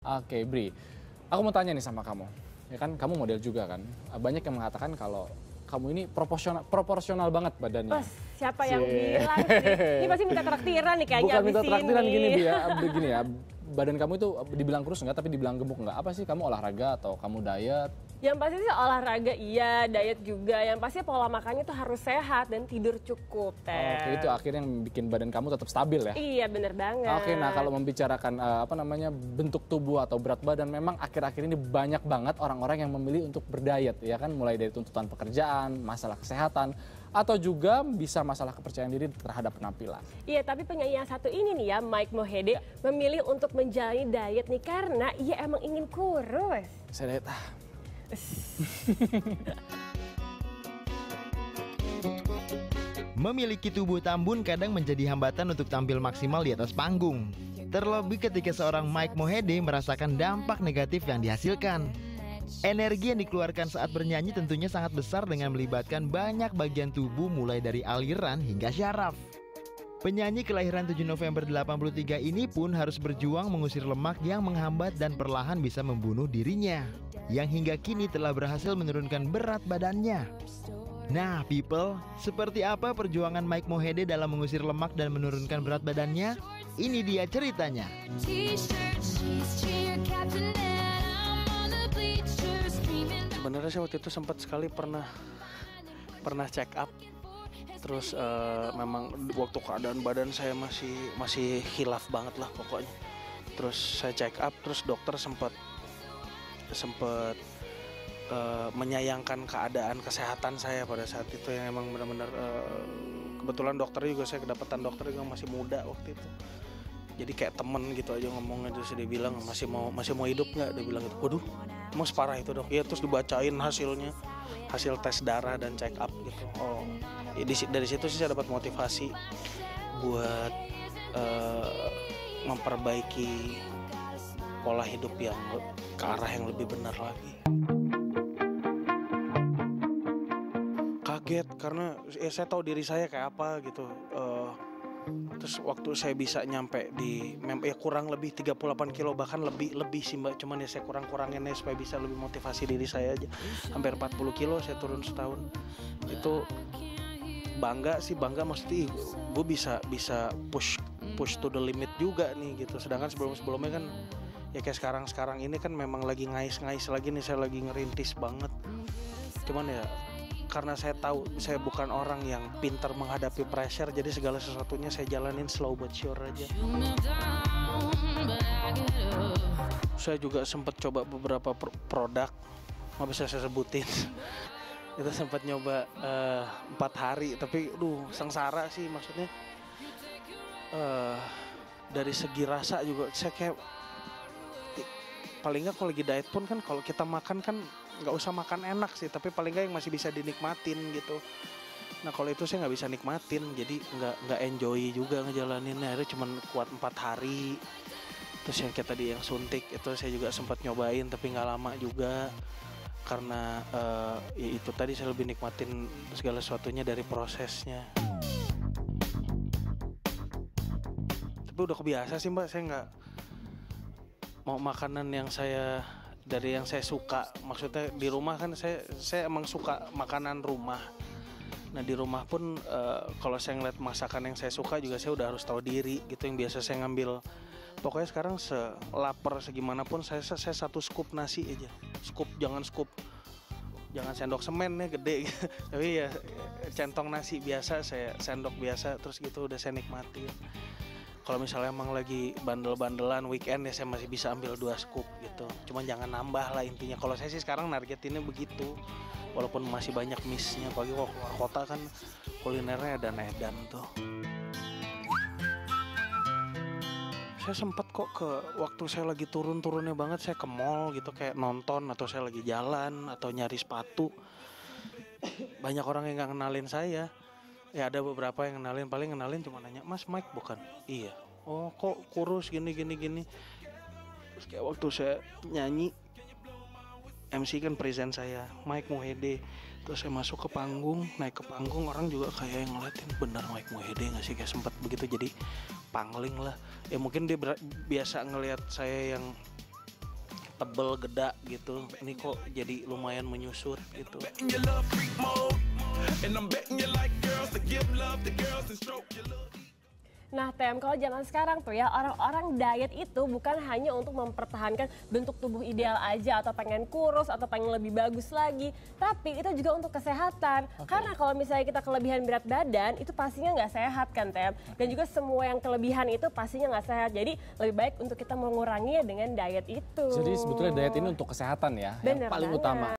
Oke, Bri. Aku mau tanya nih sama kamu. Ya kan, kamu model juga kan. Banyak yang mengatakan kalau kamu ini proporsional banget badannya. Bos, siapa yang Cie. bilang sih? Ini pasti minta traktiran nih kayaknya Bukan abis minta traktiran ini. gini, begini ya. Badan kamu itu dibilang kurus enggak, tapi dibilang gemuk enggak. Apa sih, kamu olahraga atau kamu diet? Yang pasti sih olahraga iya, diet juga. Yang pasti pola makannya tuh harus sehat dan tidur cukup, Teh. Oke, itu akhirnya yang bikin badan kamu tetap stabil ya? Iya, bener banget. Oke, nah kalau membicarakan bentuk tubuh atau berat badan, memang akhir-akhir ini banyak banget orang-orang yang memilih untuk berdiet, ya kan, mulai dari tuntutan pekerjaan, masalah kesehatan, atau juga bisa masalah kepercayaan diri terhadap penampilan. Iya, tapi penyanyi yang satu ini nih ya, Mike Mohede, memilih untuk menjalani diet nih karena ia emang ingin kurus. Saya diet, Memiliki tubuh tambun kadang menjadi hambatan untuk tampil maksimal di atas panggung. Terlebih ketika seorang Mike Mohede merasakan dampak negatif yang dihasilkan. Energi yang dikeluarkan saat bernyanyi tentunya sangat besar dengan melibatkan banyak bagian tubuh mulai dari aliran hingga syaraf. Penyanyi kelahiran 7 November 83 ini pun harus berjuang mengusir lemak yang menghambat dan perlahan bisa membunuh dirinya, yang hingga kini telah berhasil menurunkan berat badannya. Nah people, seperti apa perjuangan Mike Mohede dalam mengusir lemak dan menurunkan berat badannya? Ini dia ceritanya. Sebenarnya saya waktu itu sempat sekali pernah check up. Terus memang waktu keadaan badan saya masih hilaf banget lah pokoknya. Terus saya check up, terus dokter sempat menyayangkan keadaan kesehatan saya pada saat itu, yang emang benar-benar kebetulan dokternya juga, saya kedapatan dokter juga masih muda waktu itu. Jadi kayak temen gitu aja ngomongnya, terus dia bilang masih mau hidup nggak, dia bilang gitu. Waduh, emang separah itu dok? Iya, terus dibacain hasil tes darah dan check up gitu. Oh, ya dari situ sih saya dapat motivasi buat memperbaiki pola hidup yang ke arah yang lebih benar lagi. Kaget karena saya tahu diri saya kayak apa gitu. Terus waktu saya bisa nyampe di ya kurang lebih 38 kilo, bahkan lebih sih Mbak, cuman ya saya kurangin ya supaya bisa lebih motivasi diri saya aja. Hampir 40 kilo saya turun setahun. Itu bangga maksudnya gue bisa push to the limit juga nih gitu. Sedangkan sebelumnya kan ya kayak sekarang ini kan memang lagi ngais lagi nih, saya lagi ngerintis banget. Cuman ya karena saya tahu saya bukan orang yang pintar menghadapi pressure, jadi segala sesuatunya saya jalanin slow but sure aja. Saya juga sempat coba beberapa produk, nggak bisa saya sebutin. Itu sempat nyoba 4 hari, tapi sengsara sih, maksudnya dari segi rasa juga saya kayak paling nggak kalau lagi diet pun kan kalau kita makan kan nggak usah makan enak sih, tapi paling nggak yang masih bisa dinikmatin gitu. Nah kalau itu saya nggak bisa nikmatin, jadi nggak enjoy juga ngejalaninnya. Akhirnya cuma kuat 4 hari. Terus yang kayak tadi yang suntik itu saya juga sempat nyobain, tapi nggak lama juga karena ya itu tadi saya lebih nikmatin segala sesuatunya dari prosesnya. Tapi udah kebiasa sih Mbak, saya nggak mau makanan yang saya suka. Maksudnya di rumah kan saya emang suka makanan rumah. Nah di rumah pun kalau saya ngeliat masakan yang saya suka juga saya udah harus tahu diri gitu. Yang biasa saya ngambil, pokoknya sekarang selapar segimanapun saya 1 scoop nasi aja. Jangan sendok semen ya gede gitu. Tapi ya centong nasi biasa, saya sendok biasa, terus gitu udah saya nikmatin. Kalau misalnya emang lagi bandel-bandelan weekend ya saya masih bisa ambil 2 scoop gitu. Cuman jangan nambah lah intinya. Kalau saya sih sekarang nargetinnya begitu. Walaupun masih banyak miss-nya, apalagi kalau keluar kota kan kulinernya edan-edan tuh. Saya sempat kok waktu saya lagi turun-turunnya banget, saya ke mall gitu kayak nonton, atau saya lagi jalan atau nyari sepatu. Banyak orang yang gak kenalin saya. Ya ada beberapa yang paling kenalin cuma nanya, "Mas Mike bukan?" "Iya." "Oh kok kurus gini." Terus kayak waktu saya nyanyi, MC kan present saya, Mike Mohede. Terus saya masuk ke panggung, naik ke panggung, orang juga kayak yang ngeliatin, bener Mike Mohede gak sih, kayak sempat begitu jadi pangling lah. Ya mungkin dia biasa ngelihat saya yang tebel geda gitu. Ini kok jadi lumayan menyusut gitu. Nah, Tem, kalau zaman sekarang tuh ya, orang-orang diet itu bukan hanya untuk mempertahankan bentuk tubuh ideal aja atau pengen kurus atau pengen lebih bagus lagi, tapi itu juga untuk kesehatan. Karena kalau misalnya kita kelebihan berat badan, itu pastinya nggak sehat kan, Tem? Dan juga semua yang kelebihan itu pastinya nggak sehat. Jadi lebih baik untuk kita menguranginya dengan diet itu. Jadi sebetulnya diet ini untuk kesehatan ya, Bener yang paling banget. utama.